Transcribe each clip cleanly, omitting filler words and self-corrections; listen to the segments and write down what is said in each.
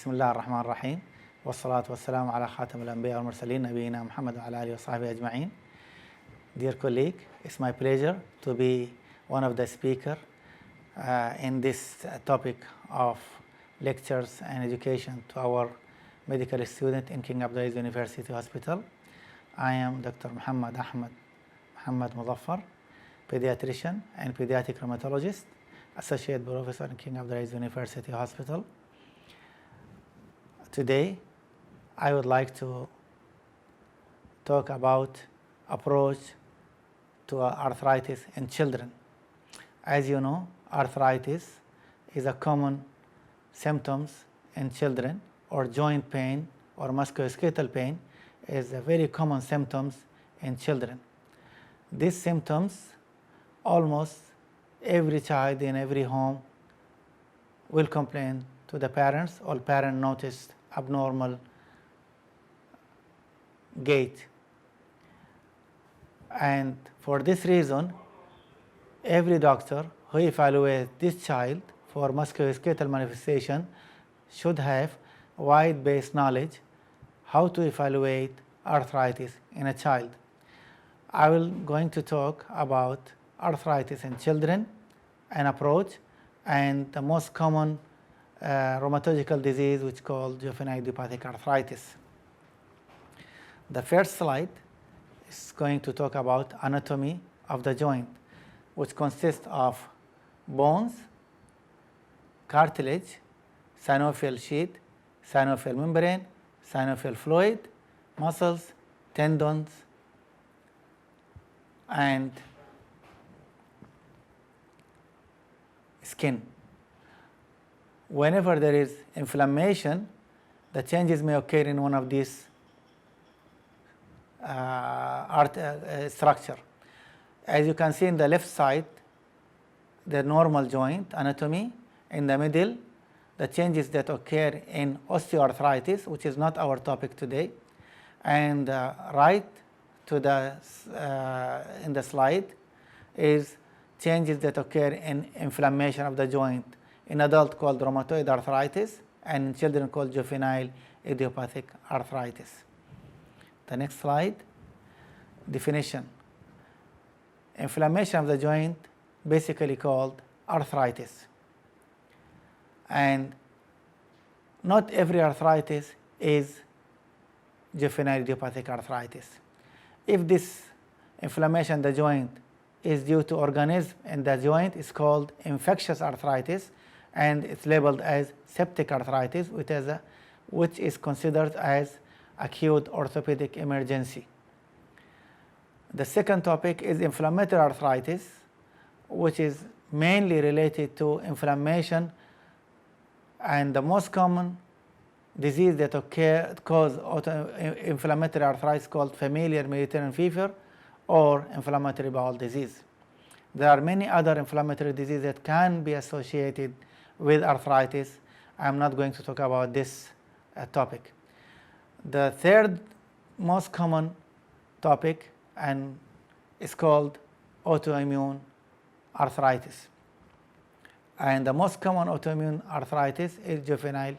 بسم الله الرحمن الرحيم والصلاة والسلام على خاتم الأنبياء والمرسلين نبينا محمد وعلى آله وصحبه أجمعين. Dear colleague, it's my pleasure to be one of the speakers in this topic of lectures and education to our medical student in King Abdulaziz University Hospital. I am Dr. Muhammad Muzaffar, pediatrician and pediatric rheumatologist, associate professor in King Abdulaziz University Hospital. Today, I would like to talk about approach to arthritis in children. As you know, arthritis is a common symptoms in children, or joint pain or musculoskeletal pain is a very common symptoms in children. These symptoms, almost every child in every home will complain to the parents, or parent noticed abnormal gait. And for this reason, every doctor who evaluates this child for musculoskeletal manifestation should have wide-based knowledge how to evaluate arthritis in a child. I will going to talk about arthritis in children, an approach, and the most common rheumatological disease which is called juvenile idiopathic arthritis. The first slide is going to talk about anatomy of the joint, which consists of bones, cartilage, synovial sheath, synovial membrane, synovial fluid, muscles, tendons, and skin. Whenever there is inflammation, the changes may occur in one of these structure. As you can see in the left side, the normal joint anatomy. In the middle, the changes that occur in osteoarthritis, which is not our topic today, and right to the in the slide is changes that occur in inflammation of the joint, in adult called rheumatoid arthritis, and in children called juvenile idiopathic arthritis. The next slide, definition. Inflammation of the joint, basically called arthritis. And not every arthritis is juvenile idiopathic arthritis. If this inflammation of the joint is due to organism in the joint, it's called infectious arthritis, and it's labeled as septic arthritis, which is considered as acute orthopedic emergency. The second topic is inflammatory arthritis, which is mainly related to inflammation, and the most common disease that cause inflammatory arthritis called familial Mediterranean fever or inflammatory bowel disease. There are many other inflammatory diseases that can be associated with arthritis. I'm not going to talk about this topic. The third most common topic and is called autoimmune arthritis. And the most common autoimmune arthritis is juvenile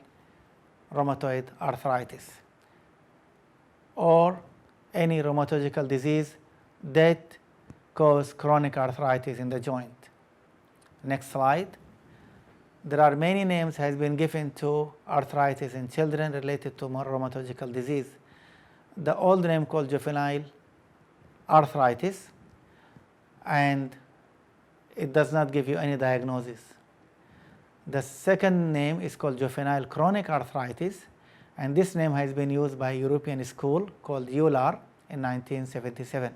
rheumatoid arthritis, or any rheumatological disease that cause chronic arthritis in the joint. Next slide. There are many names has been given to arthritis in children related to rheumatological disease. The old name called juvenile arthritis, and it does not give you any diagnosis. The second name is called juvenile chronic arthritis, and this name has been used by a European school called EULAR in 1977.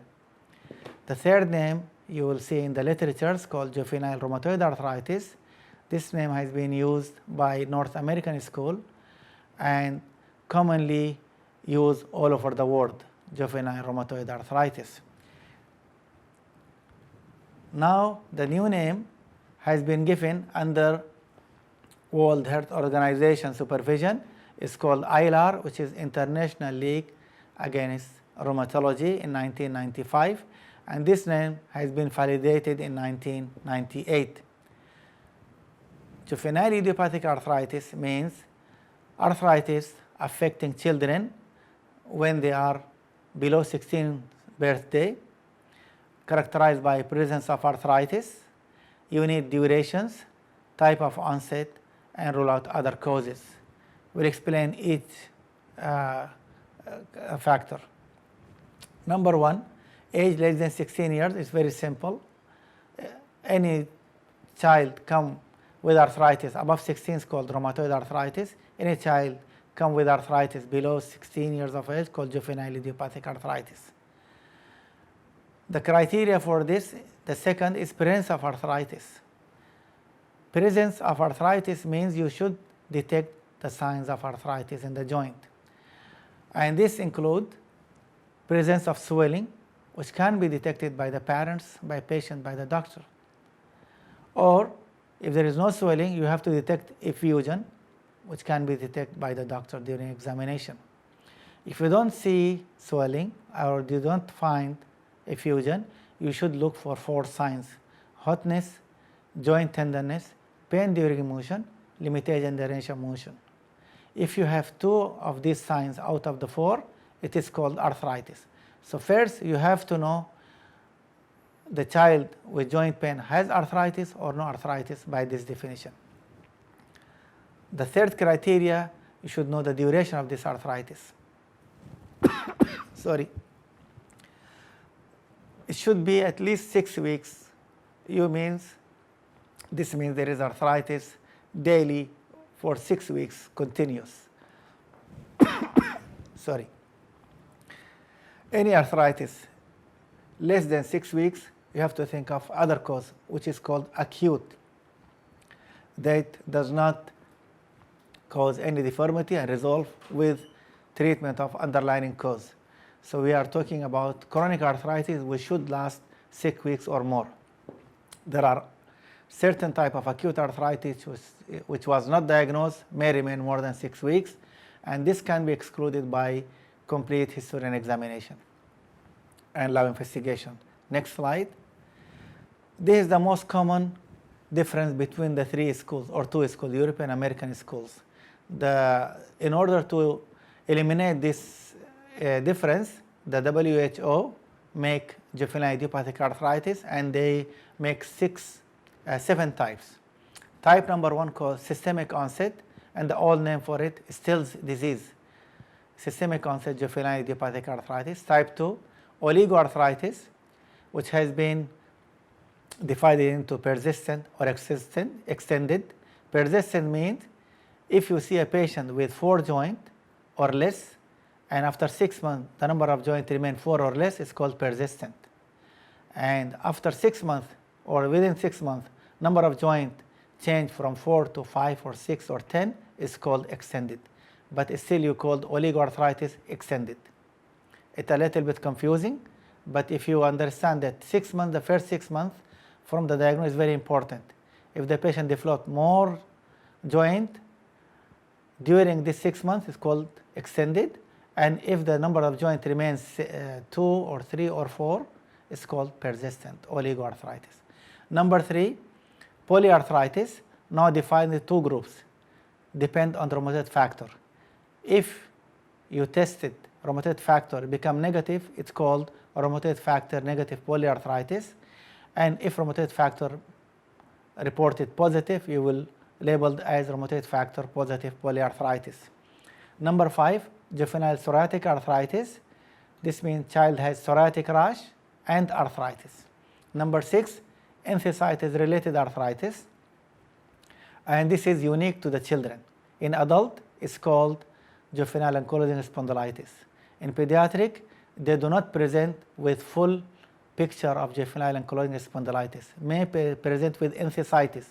The third name you will see in the literature is called juvenile rheumatoid arthritis. This name has been used by North American school and commonly used all over the world, juvenile rheumatoid arthritis. Now the new name has been given under World Health Organization supervision. It's called ILAR, which is International League Against Rheumatology, in 1995, and this name has been validated in 1998. Juvenile idiopathic arthritis means arthritis affecting children when they are below 16th birthday, characterized by presence of arthritis, unit durations, type of onset, and rule out other causes. We'll explain each factor. Number one, age less than 16 years is very simple. Any child come with arthritis above 16 is called rheumatoid arthritis. Any child come with arthritis below 16 years of age called juvenile idiopathic arthritis. The criteria for this, the second is presence of arthritis. Presence of arthritis means you should detect the signs of arthritis in the joint. And this include presence of swelling, which can be detected by the parents, by patient, by the doctor. Or if there is no swelling, you have to detect effusion, which can be detected by the doctor during examination. If you don't see swelling or you don't find effusion, you should look for 4 signs: hotness, joint tenderness, pain during motion, limitation in the range of motion. If you have 2 of these signs out of the 4, it is called arthritis. So first you have to know the child with joint pain has arthritis or no arthritis by this definition. The third criteria, you should know the duration of this arthritis. Sorry. It should be at least 6 weeks. This means there is arthritis daily for 6 weeks continuous. Sorry. Any arthritis less than 6 weeks, you have to think of other cause, which is called acute. That does not cause any deformity and resolve with treatment of underlying cause. So we are talking about chronic arthritis which should last 6 weeks or more. There are certain type of acute arthritis which was not diagnosed, may remain more than 6 weeks, and this can be excluded by complete history and examination and lab investigation. Next slide. This is the most common difference between the 3 schools or 2 schools, European American schools. In order to eliminate this difference, the WHO make juvenile idiopathic arthritis, and they make 7 types. Type number 1 called systemic onset, and the old name for it is Still's disease. Systemic onset juvenile idiopathic arthritis. Type 2, oligoarthritis, which has been divided into persistent or extended. Persistent means if you see a patient with 4 joints or less, and after 6 months the number of joints remain 4 or less, is called persistent. And after 6 months or within 6 months, number of joints change from 4 to 5 or 6 or 10 is called extended. But still you called oligoarthritis extended. It's a little bit confusing, but if you understand that 6 months, the first 6 months from the diagnosis is very important. If the patient developed more joint during this 6 months, it's called extended, and if the number of joints remains 2 or 3 or 4, it's called persistent oligoarthritis. Number 3, polyarthritis, now defined in 2 groups, depend on rheumatoid factor. If you tested rheumatoid factor become negative, it's called rheumatoid factor negative polyarthritis, and if rheumatoid factor reported positive, you will labeled as rheumatoid factor positive polyarthritis. Number 5, juvenile psoriatic arthritis. This means child has psoriatic rash and arthritis. Number 6, enthesitis related arthritis, and this is unique to the children. In adult, it's called juvenile ankylosing spondylitis. In pediatric, they do not present with full picture of juvenile ankylosing spondylitis, may present with enthesitis.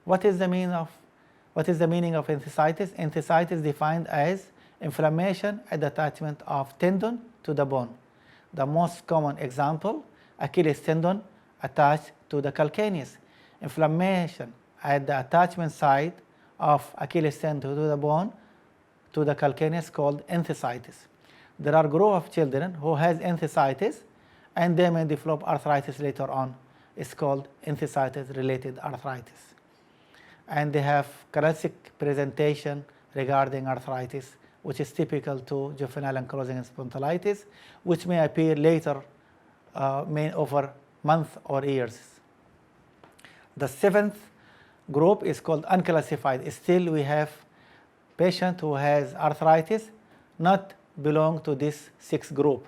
What is the meaning of enthesitis? Enthesitis is defined as inflammation at the attachment of tendon to the bone. The most common example, Achilles tendon attached to the calcaneus. Inflammation at the attachment side of Achilles tendon to the bone, to the calcaneus, called enthesitis. There are a group of children who has enthesitis and they may develop arthritis later on. It's called enthesitis related arthritis. And they have classic presentation regarding arthritis, which is typical to juvenile ankylosing spondylitis, which may appear later, may over months or years. The seventh group is called unclassified. Still, we have patient who has arthritis not belong to this sixth group.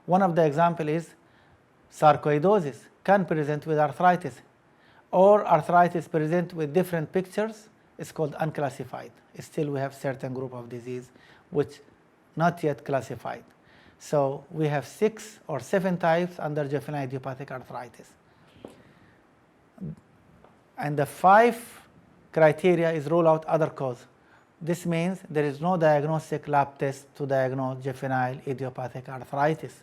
One of the example is sarcoidosis can present with arthritis, or arthritis present with different pictures. It's called unclassified. Still, we have certain group of disease which not yet classified. So we have 6 or 7 types under juvenile idiopathic arthritis. And the 5 criteria is rule out other cause. This means there is no diagnostic lab test to diagnose juvenile idiopathic arthritis.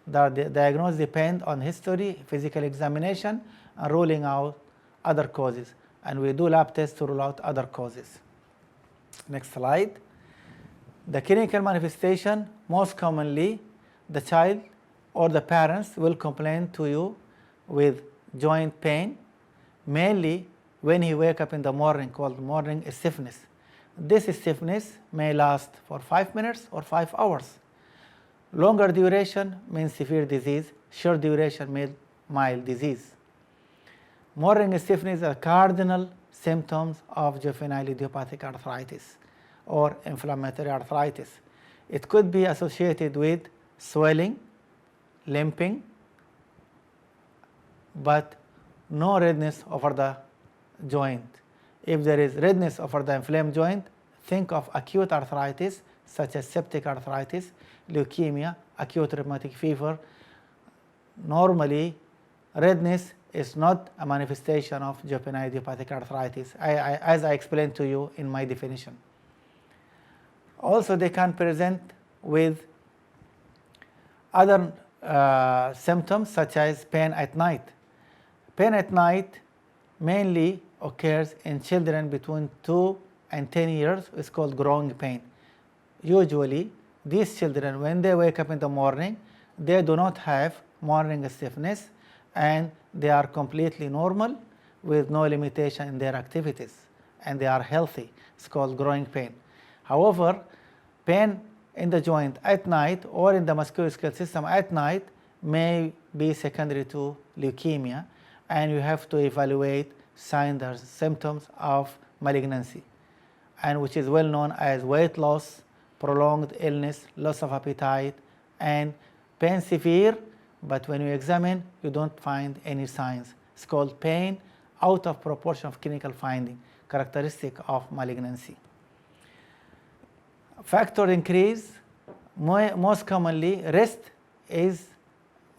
The diagnosis depends on history, physical examination, and ruling out other causes. And we do lab tests to rule out other causes. Next slide. The clinical manifestation, most commonly, the child or the parents will complain to you with joint pain, mainly when he wake up in the morning, called morning stiffness. This stiffness may last for 5 minutes or 5 hours. Longer duration means severe disease, short duration means mild disease. Morning stiffness are cardinal symptoms of juvenile idiopathic arthritis or inflammatory arthritis. It could be associated with swelling, limping, but no redness over the joint. If there is redness over the inflamed joint, think of acute arthritis such as septic arthritis, leukemia, acute rheumatic fever. Normally, redness is not a manifestation of juvenile idiopathic arthritis, as I explained to you in my definition. Also, they can present with other symptoms such as pain at night. Pain at night mainly occurs in children between 2 and 10 years. It's called growing pain. Usually, these children, when they wake up in the morning, they do not have morning stiffness and they are completely normal with no limitation in their activities and they are healthy. It's called growing pain. However, pain in the joint at night or in the musculoskeletal system at night may be secondary to leukemia, and you have to evaluate signs or symptoms of malignancy, and which is well known as weight loss, prolonged illness, loss of appetite, and pain severe, but when you examine, you don't find any signs. It's called pain out of proportion of clinical finding, characteristic of malignancy. Factor increase, most commonly rest is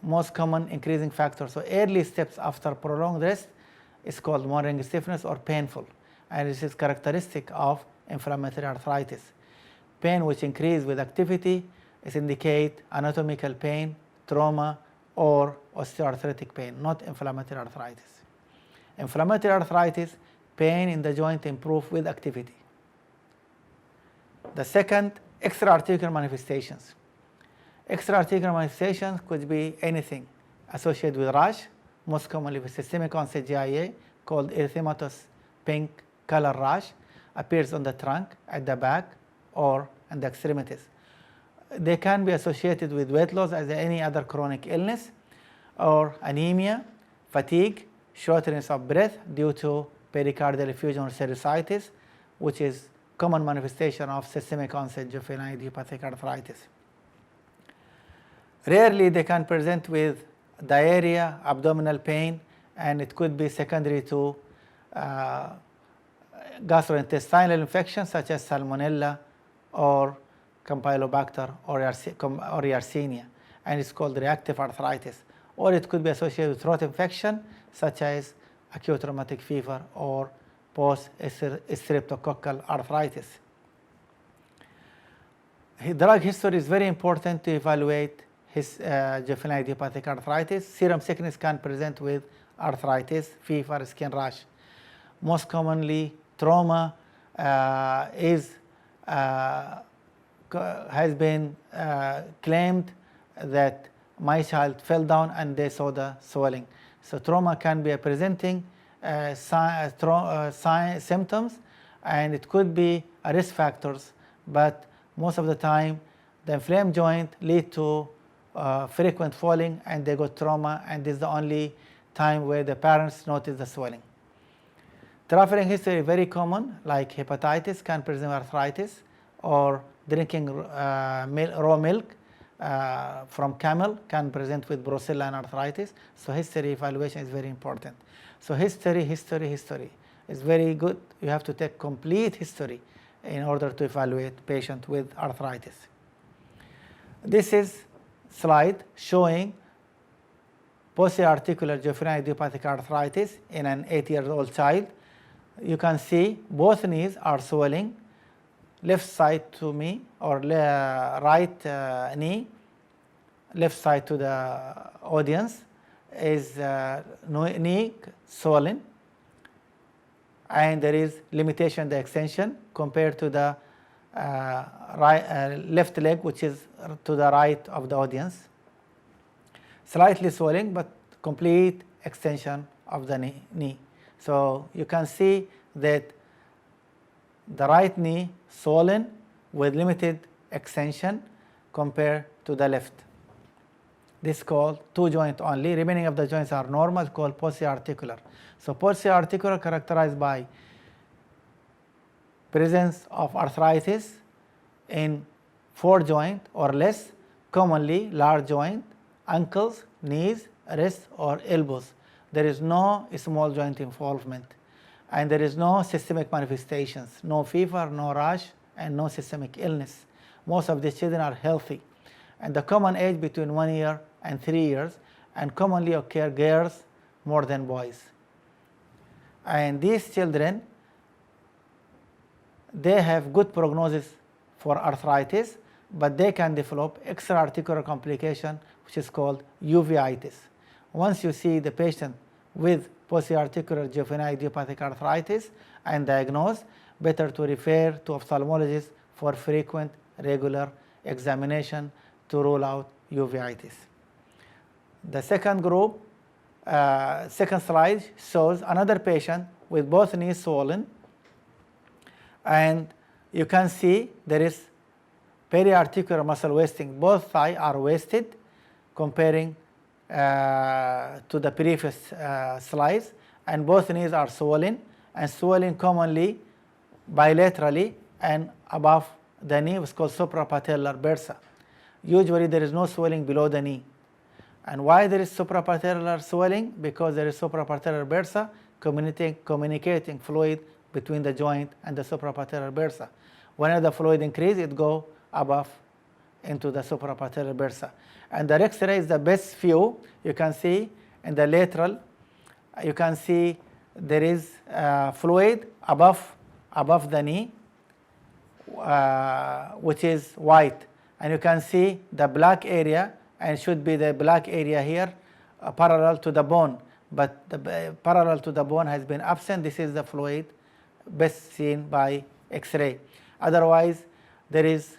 most common increasing factor. So early steps after prolonged rest is called morning stiffness or painful, and this is characteristic of inflammatory arthritis. Pain which increase with activity is indicate anatomical pain, trauma, or osteoarthritic pain, not inflammatory arthritis. Inflammatory arthritis, pain in the joint improve with activity. The second, extra-articular manifestations. Extra-articular manifestations could be anything associated with rash, most commonly with systemic onset JIA, called erythematous pink color rash, appears on the trunk, at the back, or in the extremities. They can be associated with weight loss as any other chronic illness, or anemia, fatigue, shortness of breath due to pericardial effusion or sinusitis, which is common manifestation of systemic onset juvenile idiopathic arthritis. Rarely they can present with diarrhea, abdominal pain, and it could be secondary to gastrointestinal infections such as salmonella or Campylobacter or Yersinia, and it's called reactive arthritis. Or it could be associated with throat infection such as acute rheumatic fever or post-streptococcal arthritis. Drug history is very important to evaluate his juvenile idiopathic arthritis. Serum sickness can present with arthritis, fever, skin rash. Most commonly, trauma has been claimed that my child fell down and they saw the swelling. So trauma can be presenting symptoms, and it could be risk factors, but most of the time the inflamed joint lead to frequent falling, and they got trauma, and this is the only time where the parents notice the swelling. Traveling history is very common, like hepatitis can present arthritis, or drinking raw milk from camel can present with brucella and arthritis. So history evaluation is very important. So history is very good. You have to take complete history in order to evaluate patient with arthritis. This is slide showing Pauci-arthritis juvenile idiopathic arthritis in an 8-year-old child. You can see both knees are swelling, left side to me, or right knee, left side to the audience is knee swollen, and there is limitation in the extension compared to the left leg, which is to the right of the audience. Slightly swelling, but complete extension of the knee. So you can see that the right knee swollen with limited extension compared to the left. This is called 2 joint only. Remaining of the joints are normal, called Pauci-articular. So Pauci-articular characterized by presence of arthritis in 4 joint or less, commonly large joint, ankles, knees, wrists, or elbows. There is no small joint involvement, and there is no systemic manifestations, no fever, no rash, and no systemic illness. Most of the children are healthy, and the common age between 1 year and 3 years, and commonly occur girls more than boys. And these children, they have good prognosis for arthritis, but they can develop extra-articular complication, which is called uveitis. Once you see the patient with Pauci-arthritis juvenile idiopathic arthritis and diagnose, better to refer to ophthalmologist for frequent, regular examination to rule out uveitis. The second group, second slide shows another patient with both knees swollen, and you can see there is periarticular muscle wasting. Both thighs are wasted comparing to the previous slides, and both knees are swollen, and swelling commonly bilaterally and above the knee, which is called suprapatellar bursa. Usually there is no swelling below the knee. And why there is suprapatellar swelling? Because there is suprapatellar bursa communicating fluid between the joint and the suprapatellar bursa. Whenever the fluid increases, it goes above into the suprapatellar bursa. And the X-ray is the best view. You can see in the lateral, you can see there is fluid above the knee, which is white. And you can see the black area, and should be the black area here parallel to the bone. But the parallel to the bone has been absent. This is the fluid best seen by X-ray. Otherwise, there is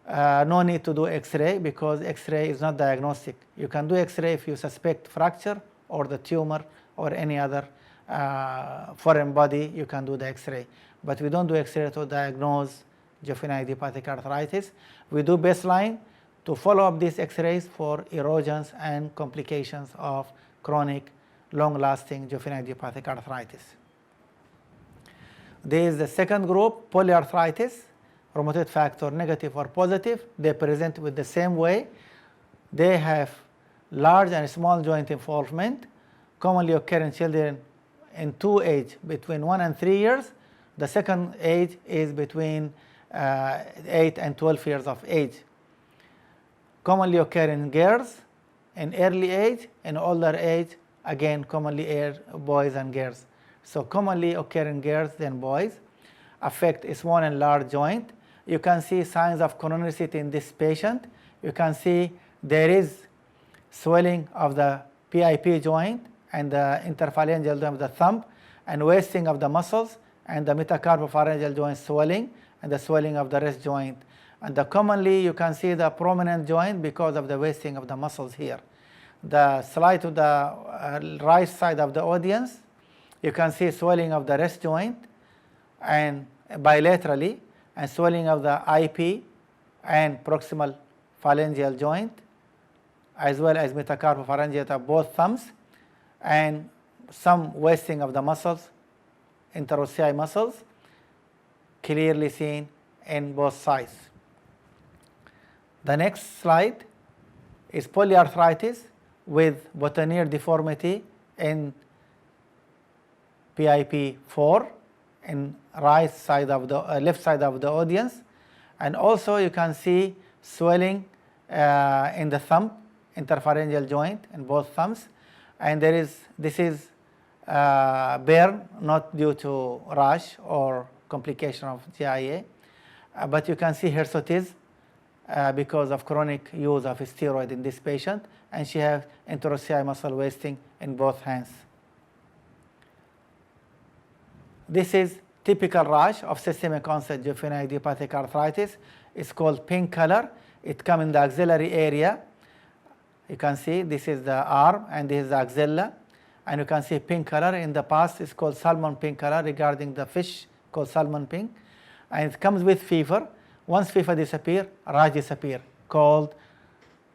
no need to do X-ray, because X-ray is not diagnostic. You can do X-ray if you suspect fracture or the tumor or any other foreign body. You can do the X-ray, but we don't do X-ray to diagnose juvenile idiopathic arthritis. We do baseline to follow up these X-rays for erosions and complications of chronic, long-lasting juvenile idiopathic arthritis. There is the second group, polyarthritis, rheumatoid factor negative or positive. They present with the same way. They have large and small joint involvement, commonly occur in children in 2 ages, between 1 and 3 years. The second age is between 8 and 12 years of age. Commonly occur in girls in early age, in older age, again commonly boys and girls. So commonly occur in girls than boys, affect small and large joint. You can see signs of chronicity in this patient. You can see there is swelling of the PIP joint and the interphalangeal joint of the thumb, and wasting of the muscles, and the metacarpopharyngeal joint swelling, and the swelling of the wrist joint. And commonly you can see the prominent joint because of the wasting of the muscles here. The slide to the right side of the audience, you can see swelling of the wrist joint and bilaterally, and swelling of the IP and proximal phalangeal joint, as well as metacarpopharyngeate of both thumbs, and some wasting of the muscles, interossei muscles, clearly seen in both sides. The next slide is polyarthritis with boutonniere deformity in PIP4 in right side of the left side of the audience, and also you can see swelling in the thumb interpharyngeal joint in both thumbs, and this is burn, not due to rash or complication of JIA, but you can see hirsutism because of chronic use of steroid in this patient, and she has interossei muscle wasting in both hands. This is typical rash of systemic onset juvenile idiopathic arthritis. It's called pink color. It comes in the axillary area. You can see this is the arm and this is the axilla, and you can see pink color. In the past it's called salmon pink color regarding the fish called salmon pink, and it comes with fever. Once fever disappears, rash disappears, called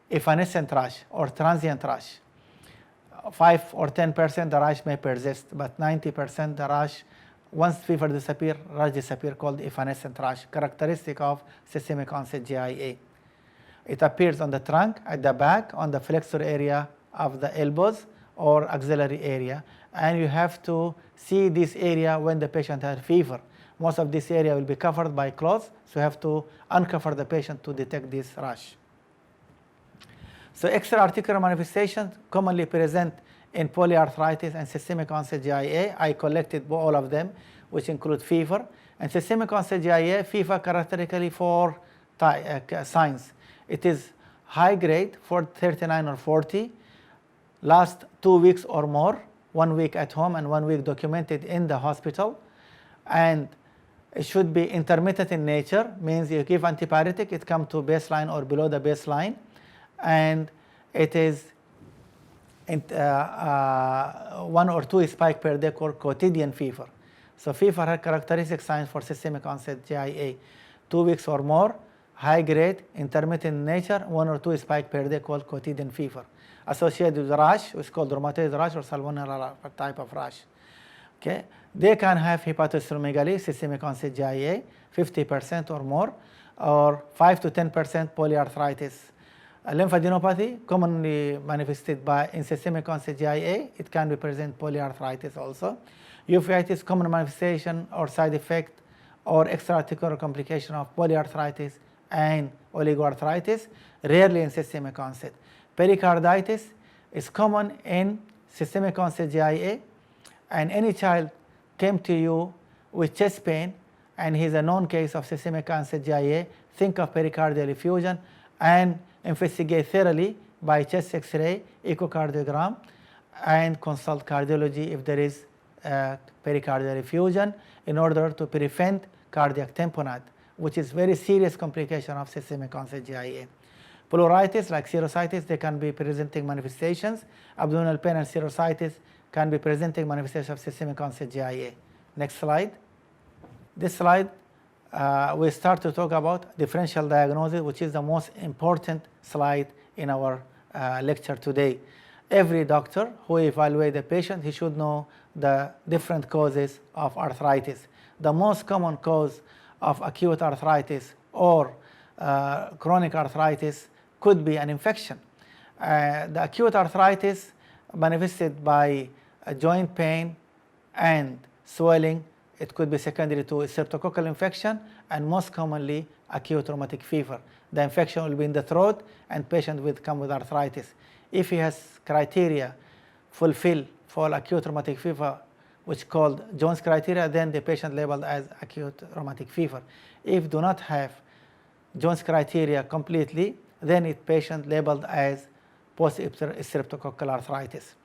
evanescent rash or transient rash. 5 or 10% the rash may persist, but 90% the rash, once fever disappears, rash disappears, called evanescent rash, characteristic of systemic onset JIA. It appears on the trunk, at the back, on the flexor area of the elbows or axillary area, and you have to see this area when the patient has fever. Most of this area will be covered by cloths, so you have to uncover the patient to detect this rash. So extra-articular manifestations commonly present in polyarthritis and systemic onset JIA. I collected all of them, which include fever. And systemic onset JIA, fever characteristically 4 signs. It is high grade, 39 or 40, last 2 weeks or more, 1 week at home and 1 week documented in the hospital, and it should be intermittent in nature, means you give antibiotic, it comes to baseline or below the baseline, and it is 1 or 2 spikes per day called quotidian fever. So fever has characteristic signs for systemic onset JIA, 2 weeks or more, high grade, intermittent in nature, 1 or 2 spikes per day called quotidian fever. Associated with rash, which is called rheumatoid rash or salmonella type of rash. Okay. They can have hepatosplenomegaly, systemic onset JIA, 50% or more, or 5 to 10% polyarthritis. Lymphadenopathy, commonly manifested in systemic onset JIA, it can represent polyarthritis also. Uveitis, common manifestation or side effect or extra-articular complication of polyarthritis and oligoarthritis, rarely in systemic onset. Pericarditis is common in systemic onset JIA, and any child came to you with chest pain and he is a known case of systemic onset JIA, think of pericardial effusion and investigate thoroughly by chest X-ray, echocardiogram, and consult cardiology if there is pericardial effusion in order to prevent cardiac tamponade, which is very serious complication of systemic onset JIA. Pleuritis, like serositis, they can be presenting manifestations. Abdominal pain and serositis can be presenting manifestations of systemic onset JIA. Next slide. This slide, we start to talk about differential diagnosis, which is the most important slide in our lecture today. Every doctor who evaluates the patient, he should know the different causes of arthritis. The most common cause of acute arthritis or chronic arthritis could be an infection. The acute arthritis manifested by joint pain and swelling. It could be secondary to streptococcal infection and most commonly acute rheumatic fever. The infection will be in the throat and patient will come with arthritis. If he has criteria fulfill for acute rheumatic fever, which is called Jones criteria, then the patient labeled as acute rheumatic fever. If do not have Jones criteria completely, then it patient labeled as post-streptococcal arthritis.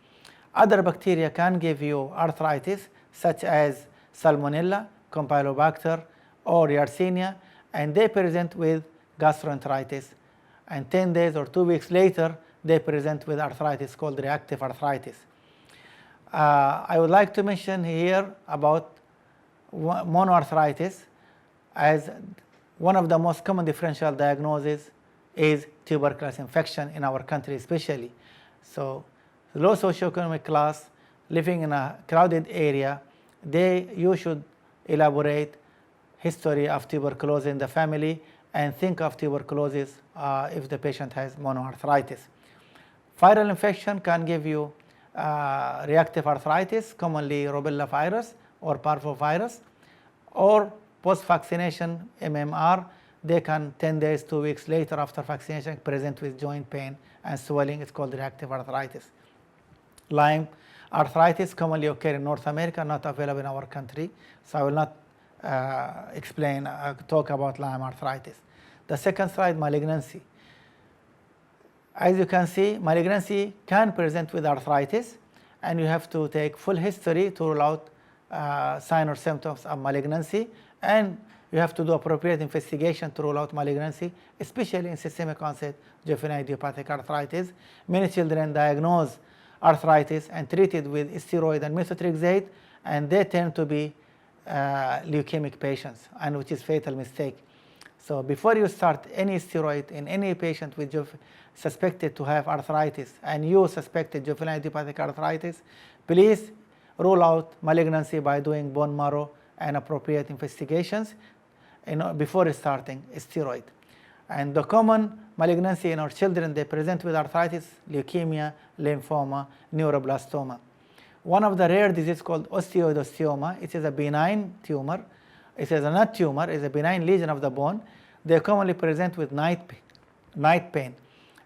Other bacteria can give you arthritis, such as Salmonella, Campylobacter, or Yersinia, and they present with gastroenteritis. And 10 days or 2 weeks later, they present with arthritis called reactive arthritis. I would like to mention here about monoarthritis. as one of the most common differential diagnoses is tuberculosis infection in our country especially. So low socioeconomic class living in a crowded area, you should elaborate history of tuberculosis in the family and think of tuberculosis if the patient has monoarthritis. Viral infection can give you reactive arthritis, commonly rubella virus or parvovirus, or post-vaccination MMR. They can 10 days, 2 weeks later after vaccination present with joint pain and swelling. It's called reactive arthritis. Lyme arthritis commonly occur in North America, not available in our country. So I will not talk about Lyme arthritis. The second slide, malignancy. As you can see, malignancy can present with arthritis, and you have to take full history to rule out signs or symptoms of malignancy, and you have to do appropriate investigation to rule out malignancy, especially in systemic onset juvenile idiopathic arthritis. Many children diagnosed arthritis and treated with steroid and methotrexate, and they tend to be leukemic patients, and which is fatal mistake. So before you start any steroid in any patient with suspected to have arthritis and you suspected juvenile idiopathic arthritis, please rule out malignancy by doing bone marrow and appropriate investigations before starting steroid. And the common malignancy in our children, they present with arthritis, leukemia, lymphoma, neuroblastoma. One of the rare diseases called osteoid osteoma, it is a benign tumor. It is a nut tumor, it is a benign lesion of the bone. They commonly present with night pain.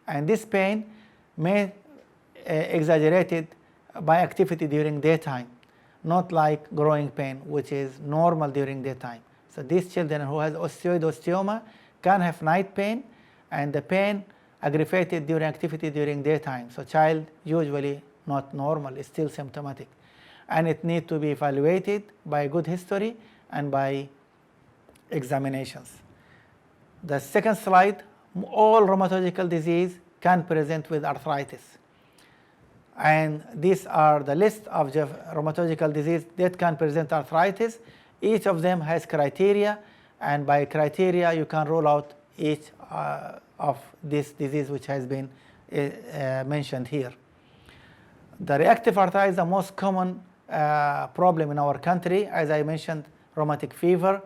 And this pain may exaggerated by activity during daytime, not like growing pain, which is normal during daytime. So these children who has osteoid osteoma can have night pain, and the pain aggravated during activity during daytime. So child usually not normal, is still symptomatic, and it needs to be evaluated by good history and by examinations. The second slide, all rheumatological disease can present with arthritis, and these are the list of rheumatological disease that can present arthritis. Each of them has criteria, and by criteria you can rule out each of this disease which has been mentioned here. The reactive arthritis is the most common problem in our country, as I mentioned, rheumatic fever,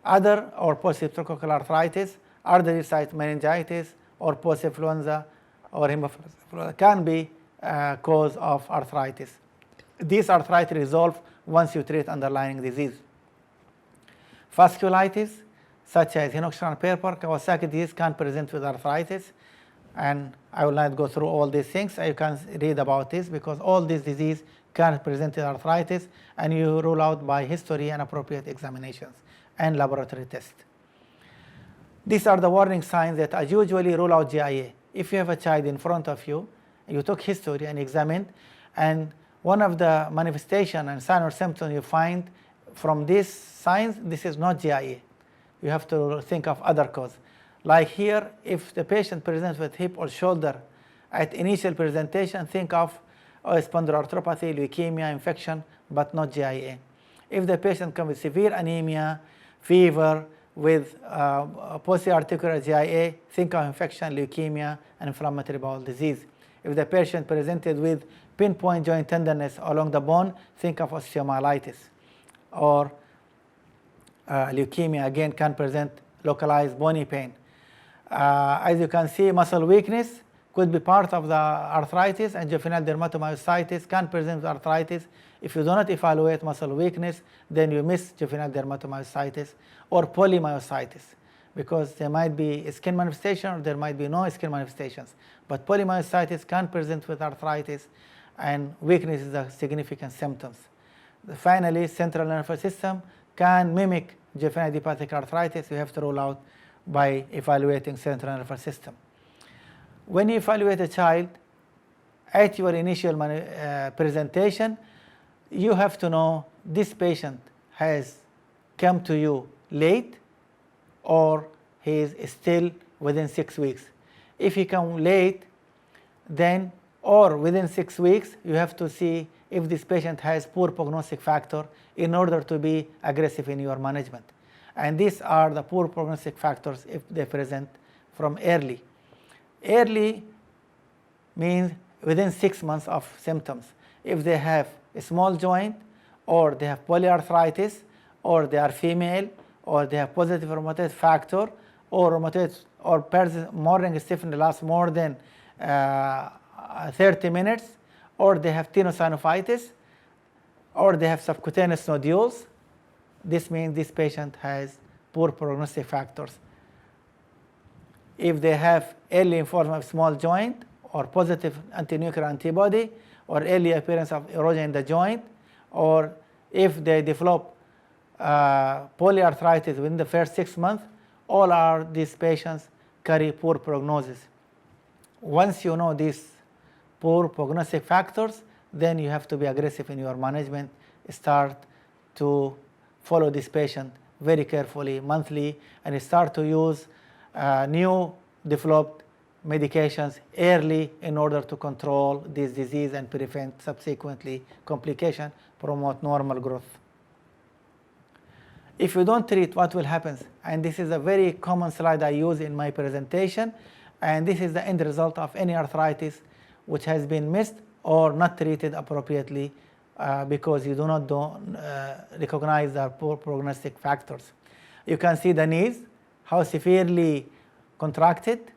other or post-streptococcal arthritis, artery-site meningitis, or post-influenza or hemophilia can be cause of arthritis. These arthritis resolve once you treat underlying disease. Vasculitis, such as Henoch-Stern-Purpur, Kawasaki disease, can present with arthritis, and I will not go through all these things. You can read about this because all these disease can present with arthritis, and you rule out by history and appropriate examinations and laboratory tests. These are the warning signs that I usually rule out JIA. If you have a child in front of you, you took history and examined, and one of the manifestation and sign or symptom you find from these signs, this is not JIA. You have to think of other cause. Like here, if the patient presents with hip or shoulder at initial presentation, think of spondyloarthropathy, leukemia, infection, but not JIA. If the patient comes with severe anemia, fever, with Pauci-arthritis JIA, think of infection, leukemia, and inflammatory bowel disease. If the patient presented with pinpoint joint tenderness along the bone, think of osteomyelitis. Or leukemia, again, can present localized bony pain. As you can see, muscle weakness could be part of the arthritis, and juvenile dermatomyositis can present with arthritis. If you do not evaluate muscle weakness, then you miss juvenile dermatomyositis or polymyositis, because there might be a skin manifestation or there might be no skin manifestations. But polymyositis can present with arthritis, and weakness is a significant symptoms. Finally, central nervous system can mimic juvenile idiopathic arthritis. You have to rule out by evaluating central nervous system. When you evaluate a child at your initial presentation, you have to know this patient has come to you late or he is still within 6 weeks. If he comes late, then or within 6 weeks, you have to see if this patient has poor prognostic factor in order to be aggressive in your management. And these are the poor prognostic factors if they present from early. Early means within 6 months of symptoms. If they have a small joint, or they have polyarthritis, or they are female, or they have positive rheumatoid factor, or rheumatoid or morning stiffness lasts more than 30 minutes, or they have tenosynovitis, or they have subcutaneous nodules, this means this patient has poor prognostic factors. If they have early involvement of small joint, or positive antinuclear antibody, or early appearance of erosion in the joint, or if they develop polyarthritis within the first 6 months, all are these patients carry poor prognosis. Once you know these poor prognostic factors, then you have to be aggressive in your management, start to follow this patient very carefully monthly, and start to use new developed medications early in order to control this disease and prevent subsequently complication, promote normal growth. If you don't treat, what will happen? And this is a very common slide I use in my presentation, and this is the end result of any arthritis which has been missed or not treated appropriately because you do not recognize the poor prognostic factors. You can see the knees, how severely contracted.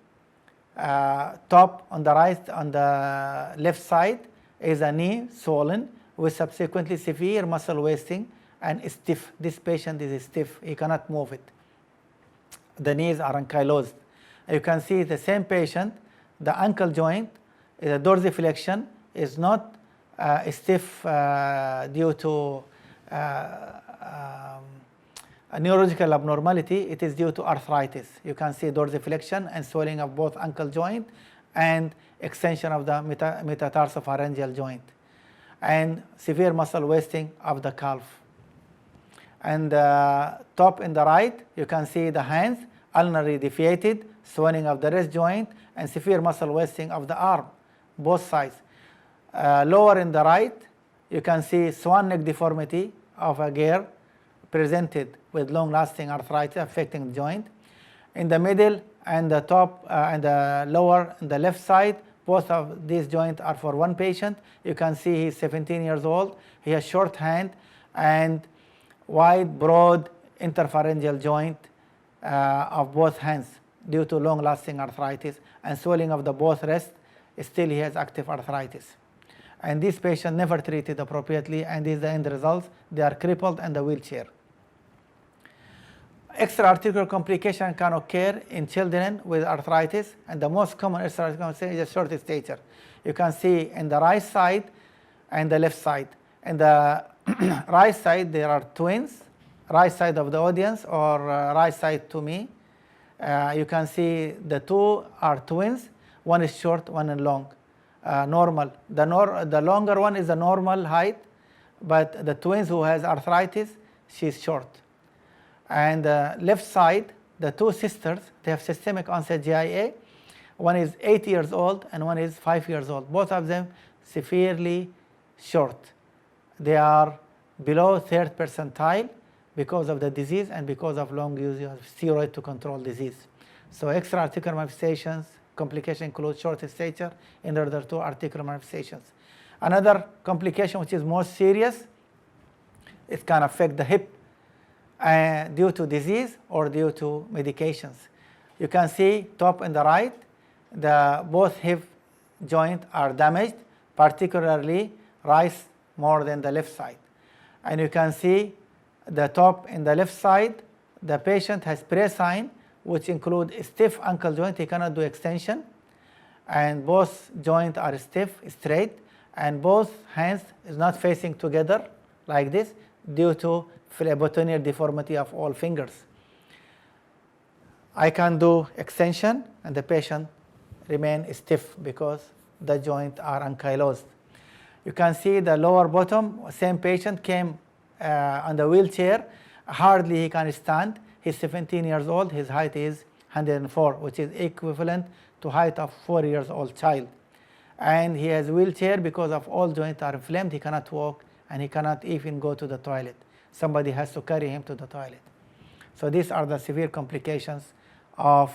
Top on the right, on the left side is a knee swollen with subsequently severe muscle wasting and stiff. This patient is stiff, he cannot move it. The knees are ankylosed. You can see the same patient, the ankle joint, the dorsiflexion is not stiff due to a neurological abnormality, it is due to arthritis. You can see dorsiflexion and swelling of both ankle joint and extension of the metatarsopharyngeal joint, and severe muscle wasting of the calf. And top in the right, you can see the hands, ulnarly deviated, swelling of the wrist joint, and severe muscle wasting of the arm, both sides. Lower in the right, you can see swan neck deformity of a gear presented with long-lasting arthritis affecting the joint. In the middle and the top and the lower and the left side, both of these joints are for one patient. You can see he's 17 years old. He has short hand and wide, broad interpharyngeal joint of both hands due to long-lasting arthritis and swelling of the both wrists. Still he has active arthritis. And this patient never treated appropriately, and this is the end result. They are crippled and the wheelchair. Extra-articular complication can occur in children with arthritis, and the most common extra-articular complication is a short stature. You can see in the right side and the left side. In the right side, there are twins, right side of the audience or right side to me. You can see the two are twins. One is short, one is long. Normal. The longer one is the normal height, but the twins who has arthritis, she's short. And left side, the two sisters, they have systemic onset JIA. One is 8 years old and one is 5 years old. Both of them severely short. They are below 3rd percentile because of the disease and because of long use of steroid to control disease. So extra-articular manifestations, complication include short stature in order to articular manifestations. Another complication which is more serious, it can affect the hip due to disease or due to medications. You can see top in the right, both hip joints are damaged, particularly right more than the left side. And you can see the top in the left side, the patient has pre-sign, which include stiff ankle joint, he cannot do extension, and both joints are stiff, straight, and both hands is not facing together like this due to phlebotomial deformity of all fingers. I can do extension and the patient remain stiff because the joints are ankylosed. You can see the lower bottom, same patient came on the wheelchair, hardly he can stand. He's 17 years old, his height is 104, which is equivalent to height of 4 years old child. And he has wheelchair because of all joints are inflamed, he cannot walk and he cannot even go to the toilet. Somebody has to carry him to the toilet. So these are the severe complications of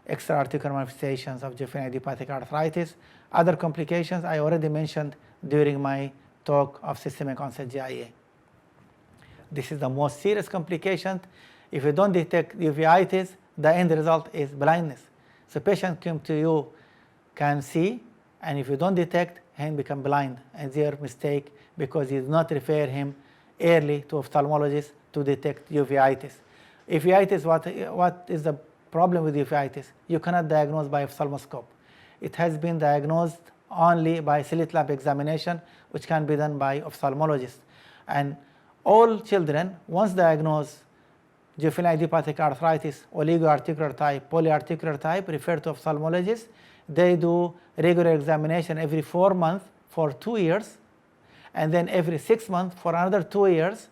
extra-articular manifestations of juvenile idiopathic arthritis. Other complications I already mentioned during my talk of systemic onset JIA. This is the most serious complication. If you don't detect uveitis, the end result is blindness. So patient come to you can see, and if you don't detect, he become blind, and their mistake because you do not refer him early to ophthalmologist to detect uveitis. Uveitis, what is the problem with uveitis? You cannot diagnose by ophthalmoscope. It has been diagnosed only by slit lamp examination, which can be done by ophthalmologist. And all children, once diagnosed juvenile idiopathic arthritis, oligo-articular type, poly-articular type, refer to ophthalmologist. They do regular examination every 4 months for 2 years, and then every 6 months for another 2 years,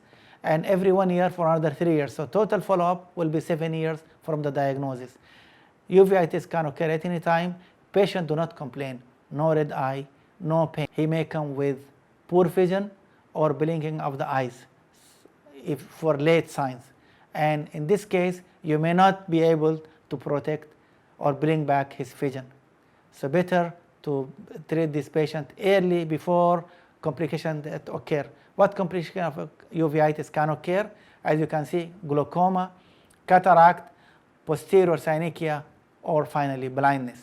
and every 1 year for another 3 years. So total follow-up will be 7 years from the diagnosis. Uveitis can occur at any time. Patient do not complain, no red eye, no pain. He may come with poor vision or blinking of the eyes if for late signs. And in this case, you may not be able to protect or bring back his vision. So better to treat this patient early before complications that occur. What complication of uveitis can occur? As you can see, glaucoma, cataract, posterior synechia, or finally blindness.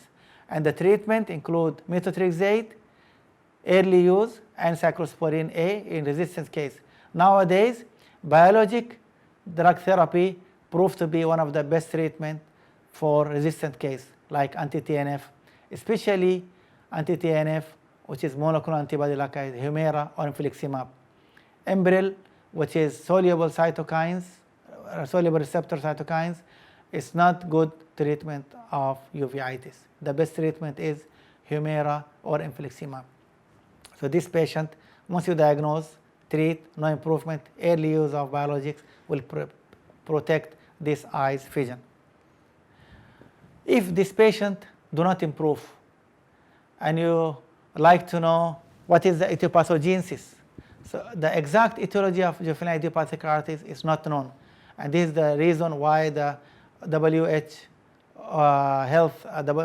And the treatment include methotrexate, early use, and cyclosporine A in resistance case. Nowadays, biologic drug therapy proved to be one of the best treatment for resistant case, like anti-TNF, especially anti-TNF, which is monoclonal antibody like Humira or infliximab. Enbrel, which is soluble cytokines, soluble receptor cytokines, is not good treatment of uveitis. The best treatment is Humira or infliximab. So this patient, once you diagnose, treat, no improvement, early use of biologics will protect this eye's vision. If this patient do not improve, and you like to know what is the etiopathogenesis, so the exact etiology of juvenile idiopathic arthritis is not known, and this is the reason why the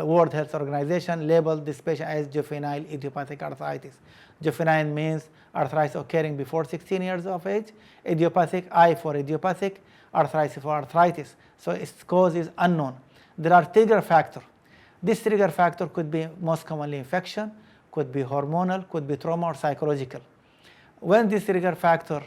World Health Organization labeled this patient as juvenile idiopathic arthritis. Juvenile means arthritis occurring before 16 years of age, idiopathic, I for idiopathic, arthritis for arthritis. So its cause is unknown. There are trigger factors. This trigger factor could be most commonly infection, could be hormonal, could be trauma or psychological. When this trigger factor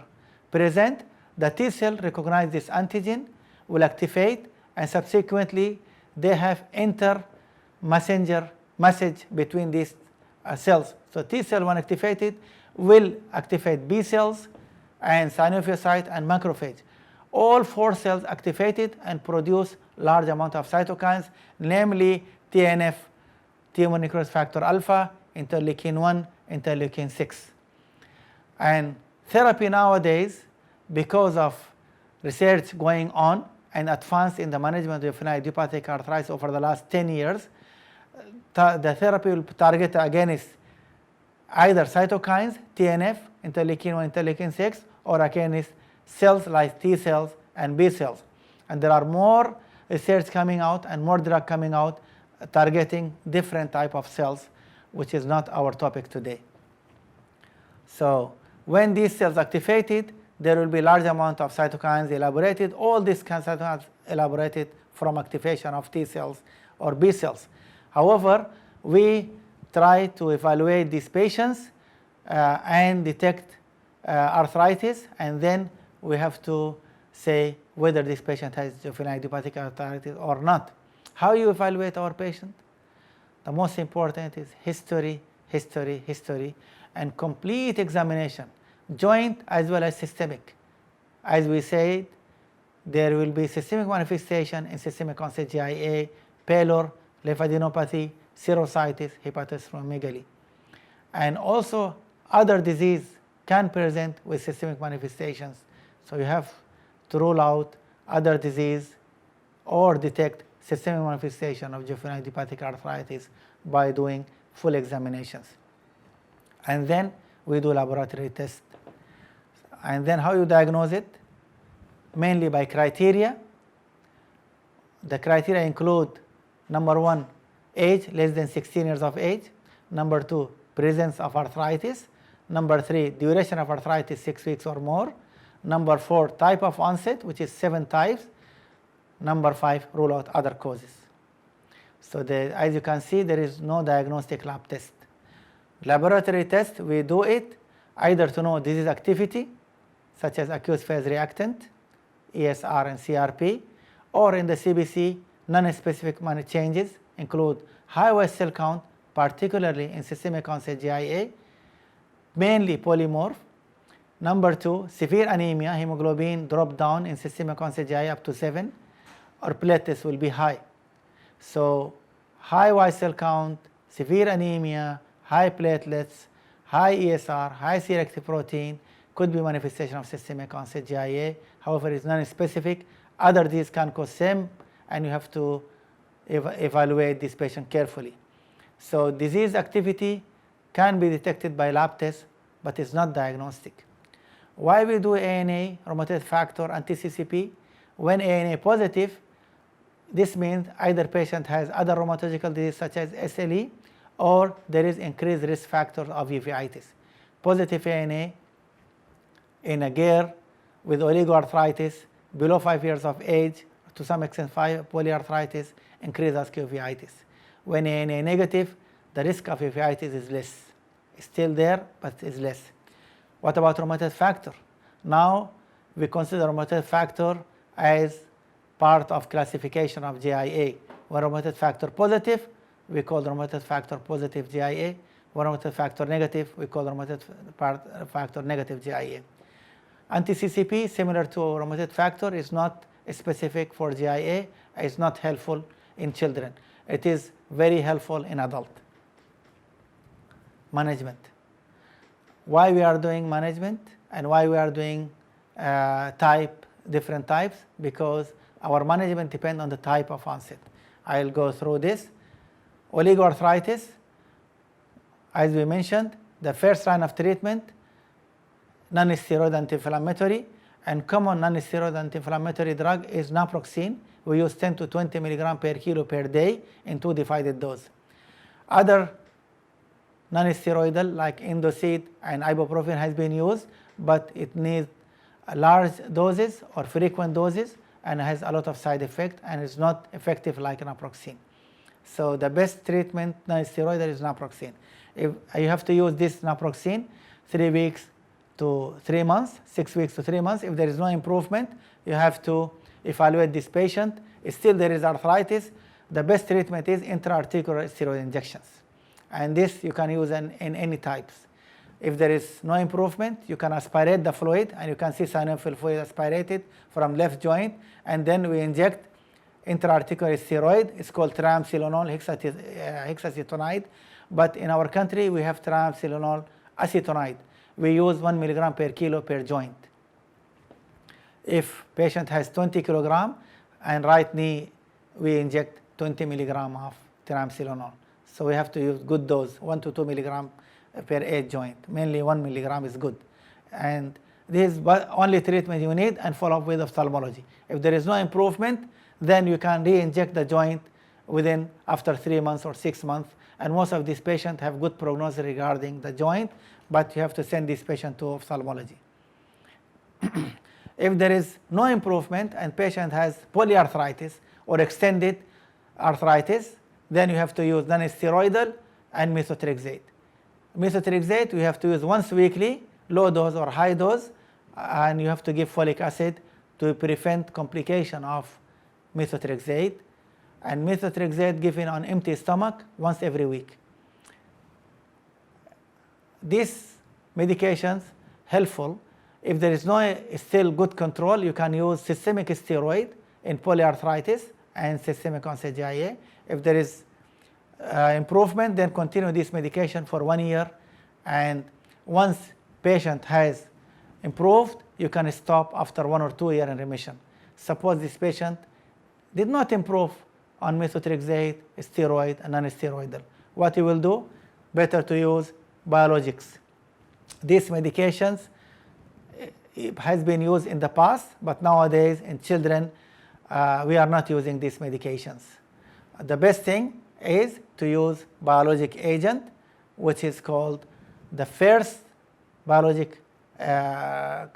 present, the T cell recognize this antigen, will activate, and subsequently they have inter-messenger message between these cells. So T cell, when activated, will activate B cells and Synovia site and macrophage. All 4 cells activated and produce large amount of cytokines, namely TNF, tumor necrosis factor alpha, interleukin-1, interleukin-6. And therapy nowadays, because of research going on and advance in the management of juvenile idiopathic arthritis over the last 10 years, the therapy will target against either cytokines, TNF, interleukin-1, interleukin-6, or against cells like T cells and B cells. And there are more research coming out and more drug coming out targeting different type of cells, which is not our topic today. So when these cells activated, there will be large amount of cytokines elaborated. All these cytokines elaborated from activation of T cells or B cells. However, we try to evaluate these patients and detect arthritis, and then we have to say whether this patient has juvenile idiopathic arthritis or not. How you evaluate our patient? The most important is history, history, history, and complete examination, joint as well as systemic. As we said, there will be systemic manifestation in systemic onset JIA, pallor, lymphadenopathy, serositis, hepatosplenomegaly. And also other disease can present with systemic manifestations. So you have to rule out other disease or detect systemic manifestation of juvenile idiopathic arthritis by doing full examinations. And then we do laboratory tests. And then how you diagnose it? Mainly by criteria, The criteria include, number 1, age less than 16 years of age. Number 2, presence of arthritis. Number 3, duration of arthritis 6 weeks or more. Number 4, type of onset, which is 7 types. Number 5, rule out other causes. So as you can see, there is no diagnostic lab test. Laboratory test, we do it either to know disease activity, such as acute phase reactant, ESR and CRP, or in the CBC, non-specific minor changes include high white cell count, particularly in systemic onset JIA, mainly polymorph. Number 2, severe anemia, hemoglobin drop down in systemic onset JIA up to 7, or platelets will be high. So high white cell count, severe anemia, high platelets, high ESR, high C-reactive protein could be manifestation of systemic onset JIA. However, it's non-specific. Other disease can cause same, and you have to evaluate this patient carefully. So disease activity can be detected by lab tests, but it's not diagnostic. Why we do ANA, rheumatoid factor, anti-CCP? When ANA positive, this means either patient has other rheumatological disease such as SLE, or there is increased risk factor of uveitis. Positive ANA in a girl with oligoarthritis below 5 years of age, to some extent polyarthritis, increased risk of uveitis. When ANA negative, the risk of uveitis is less. It's still there, but it's less. What about rheumatoid factor? Now we consider rheumatoid factor as part of classification of JIA. When rheumatoid factor positive, we call rheumatoid factor positive JIA. When rheumatoid factor negative, we call rheumatoid factor negative JIA. Anti-CCP, similar to rheumatoid factor, is not specific for JIA. It's not helpful in children. It is very helpful in adult. Management. Why we are doing management and why we are doing different types? Because our management depends on the type of onset. I'll go through this. Oligoarthritis, as we mentioned, the first line of treatment, non-steroid anti-inflammatory, and common non-steroid anti-inflammatory drug is naproxen. We use 10 to 20 milligram per kilo per day in 2 divided dose. Other non-steroidal like Indocid and ibuprofen has been used, but it needs large doses or frequent doses and has a lot of side effect and is not effective like naproxen. So the best treatment non-steroidal is naproxen. If you have to use this naproxen 3 weeks to 3 months, 6 weeks to 3 months. If there is no improvement, you have to evaluate this patient. Still there is arthritis. The best treatment is intra-articular steroid injections. And this you can use in any types. If there is no improvement, you can aspirate the fluid, and you can see synovial fluid aspirated from left joint, and then we inject intra-articular steroid. It's called triamcinolone hexacetonide, but in our country we have triamcinolone acetonide. We use 1 milligram per kilo per joint. If patient has 20 kilogram and right knee, we inject 20 milligram of triamcinolone. So we have to use good dose, 1 to 2 milligram per 8 joint. Mainly 1 milligram is good. And this is the only treatment you need, and follow up with ophthalmology. If there is no improvement, then you can re-inject the joint after 3 months or 6 months. And most of these patients have good prognosis regarding the joint, but you have to send this patient to ophthalmology. If there is no improvement and patient has polyarthritis or extended arthritis, then you have to use non-steroidal and methotrexate. Methotrexate we have to use once weekly, low dose or high dose, and you have to give folic acid to prevent complication of methotrexate. And methotrexate given on empty stomach once every week. These medications helpful. If there is no still good control, you can use systemic steroid in polyarthritis and systemic onset JIA. If there is improvement, then continue this medication for 1 year, and once patient has improved, you can stop after 1 or 2 years in remission. Suppose this patient did not improve on methotrexate, steroid, and non-steroidal. What you will do? Better to use biologics. These medications has been used in the past, but nowadays in children we are not using these medications. The best thing is to use biologic agent, which is called the first biologic,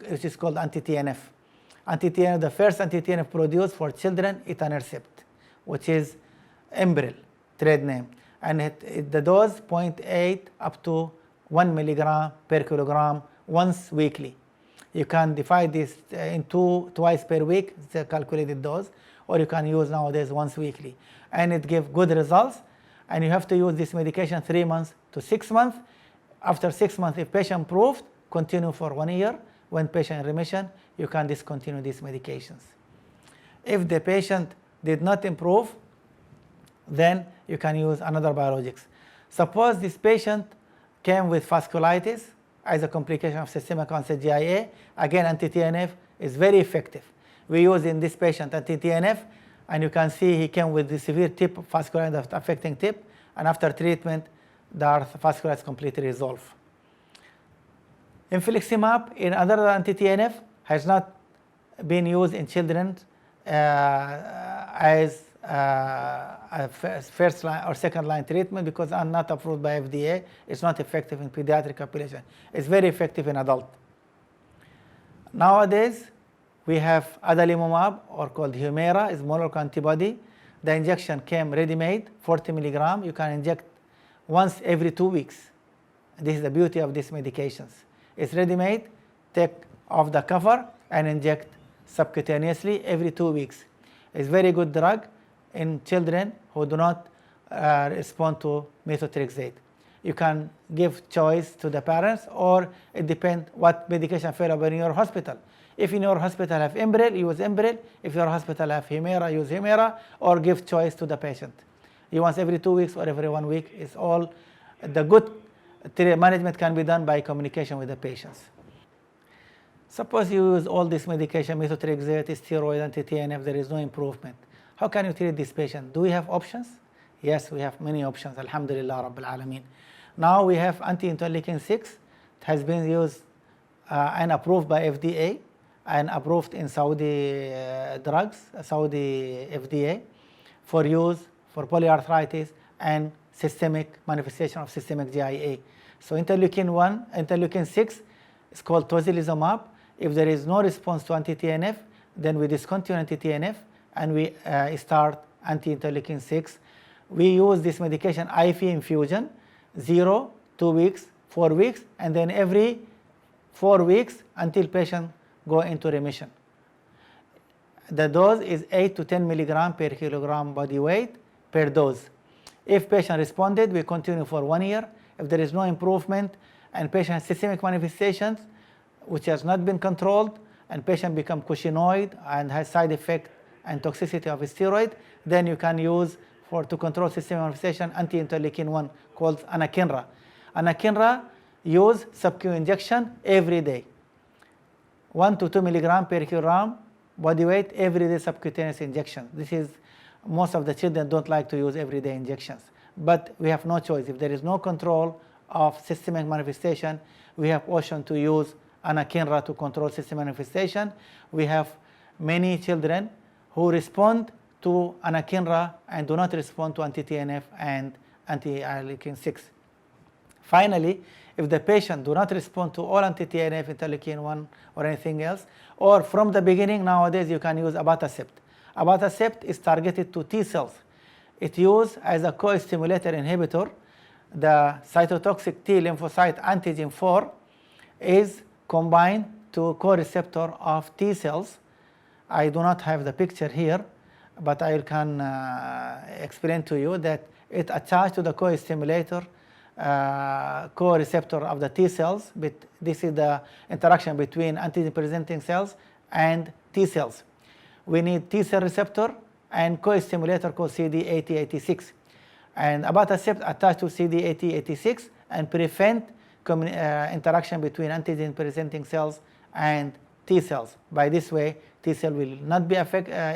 which is called anti-TNF. Anti-TNF, the first anti-TNF produced for children, etanercept, which is Enbrel, trade name. And the dose 0.8 up to 1 milligram per kilogram once weekly. You can divide this into twice per week, the calculated dose, or you can use nowadays once weekly. And it gives good results. And you have to use this medication 3 months to 6 months. After 6 months, if patient improved, continue for 1 year. When patient in remission, you can discontinue these medications. If the patient did not improve, then you can use another biologics. Suppose this patient came with vasculitis as a complication of systemic onset JIA. Again, anti-TNF is very effective. We use in this patient anti-TNF, and you can see he came with the severe tip, vasculitis affecting tip, and after treatment, the vasculitis completely resolved. Infliximab, in other anti-TNF, has not been used in children as a first line or second line treatment because are not approved by FDA. It's not effective in pediatric population. It's very effective in adult. Nowadays, we have Adalimumab, or called Humira, is monoclonal antibody. The injection came ready-made, 40 milligram. You can inject once every 2 weeks. This is the beauty of these medications. It's ready-made, take off the cover and inject subcutaneously every 2 weeks. It's very good drug in children who do not respond to methotrexate. You can give choice to the parents, or it depends what medication available in your hospital. If in your hospital have Enbrel, use Enbrel. If your hospital have Humira, use Humira, or give choice to the patient. You want every 2 weeks or every 1 week. It's all the good management can be done by communication with the patients. Suppose you use all this medication, methotrexate, steroid, anti-TNF, there is no improvement. How can you treat this patient? Do we have options? Yes, we have many options. Alhamdulillah Rabbil Alameen. Now we have anti-interleukin 6. It has been used and approved by FDA and approved in Saudi Saudi FDA for use for polyarthritis and systemic manifestation of systemic JIA. So interleukin 1, interleukin 6 is called tocilizumab. If there is no response to anti-TNF, then we discontinue anti-TNF and we start anti-interleukin 6. We use this medication IV infusion, 0, 2 weeks, 4 weeks, and then every 4 weeks until patient go into remission. The dose is 8 to 10 milligram per kilogram body weight per dose. If patient responded, we continue for 1 year. If there is no improvement and patient has systemic manifestations which has not been controlled, and patient become cushingoid and has side effect and toxicity of steroid, then you can use to control systemic manifestation anti-interleukin 1 called anakinra. Anakinra use sub-Q injection every day, 1 to 2 milligram per kilogram body weight every day subcutaneous injection. This is most of the children don't like to use everyday injections, but we have no choice. If there is no control of systemic manifestation, we have option to use anakinra to control systemic manifestation. We have many children who respond to anakinra and do not respond to anti-TNF and anti-interleukin 6. Finally, if the patient do not respond to all anti-TNF, interleukin 1 or anything else, or from the beginning, nowadays you can use abatacept. Abatacept is targeted to T cells. It used as a co-stimulator inhibitor. The cytotoxic T lymphocyte antigen 4 is combined to co-receptor of T cells. I do not have the picture here, but I can explain to you that it attached to the co-stimulator co-receptor of the T cells. But this is the interaction between antigen-presenting cells and T cells. We need T cell receptor and co-stimulator called CD8086. And abatacept attached to CD8086 and prevent interaction between antigen-presenting cells and T cells. By this way, T cell will not be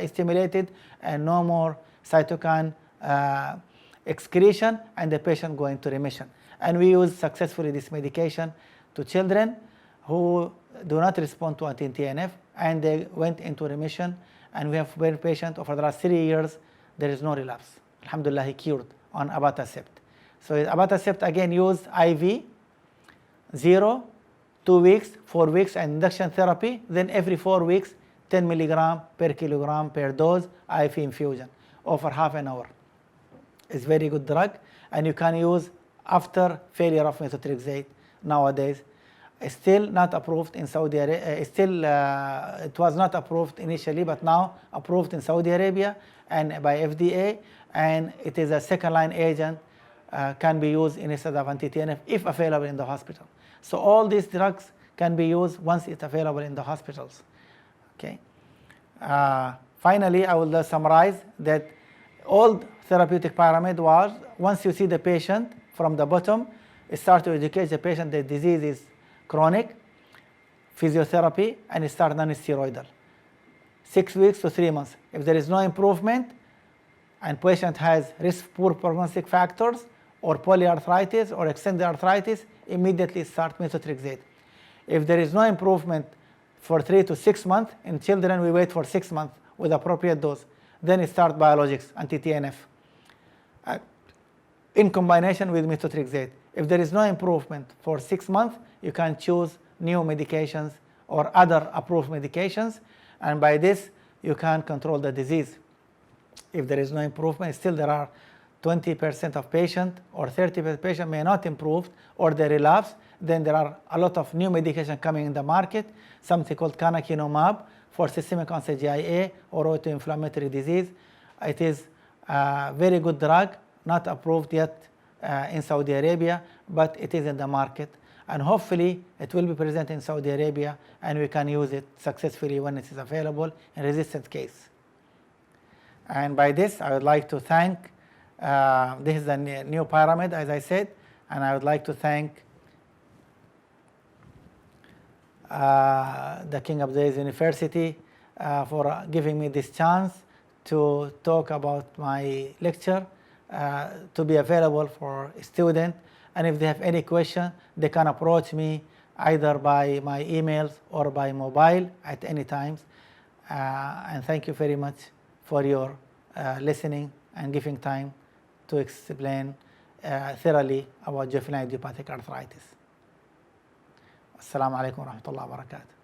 stimulated and no more cytokine excretion, and the patient go into remission. And we use successfully this medication to children who do not respond to anti-TNF, and they went into remission and we have very patient over the last 3 years, there is no relapse. Alhamdulillah, he cured on abatacept. So abatacept again used IV, 0, 2 weeks, 4 weeks, and induction therapy. Then every 4 weeks, 10 milligram per kilogram per dose IV infusion over half an hour. It's very good drug, and you can use after failure of methotrexate nowadays. It's still not approved in Saudi Arabia. It was not approved initially, but now approved in Saudi Arabia and by FDA, and it is a second-line agent, can be used instead of anti-TNF if available in the hospital. So all these drugs can be used once it's available in the hospitals. Okay. Finally, I will summarize that old therapeutic pyramid was, once you see the patient from the bottom, start to educate the patient that disease is chronic, physiotherapy, and start non-steroidal. 6 weeks to 3 months. If there is no improvement and patient has poor prognostic factors or polyarthritis or extended arthritis, immediately start methotrexate. If there is no improvement for 3 to 6 months, in children we wait for 6 months with appropriate dose. Then start biologics, anti-TNF, in combination with methotrexate. If there is no improvement for 6 months, you can choose new medications or other approved medications, and by this you can control the disease. If there is no improvement, still there are 20% of patients or 30% of patients may not improve or they relapse. Then there are a lot of new medication coming in the market, something called canakinumab for systemic onset JIA or autoinflammatory disease. It is a very good drug, not approved yet in Saudi Arabia, but it is in the market, and hopefully it will be present in Saudi Arabia and we can use it successfully when it is available in resistant case. And by this I would like to thank, this is a new pyramid as I said, and I would like to thank the King Abdulaziz University for giving me this chance to talk about my lecture, to be available for students. And if they have any question, they can approach me either by my emails or by mobile at any time. And thank you very much for your listening and giving time to explain thoroughly about juvenile idiopathic arthritis. Assalamu alaikum wa rahmatullahi wa barakatuh.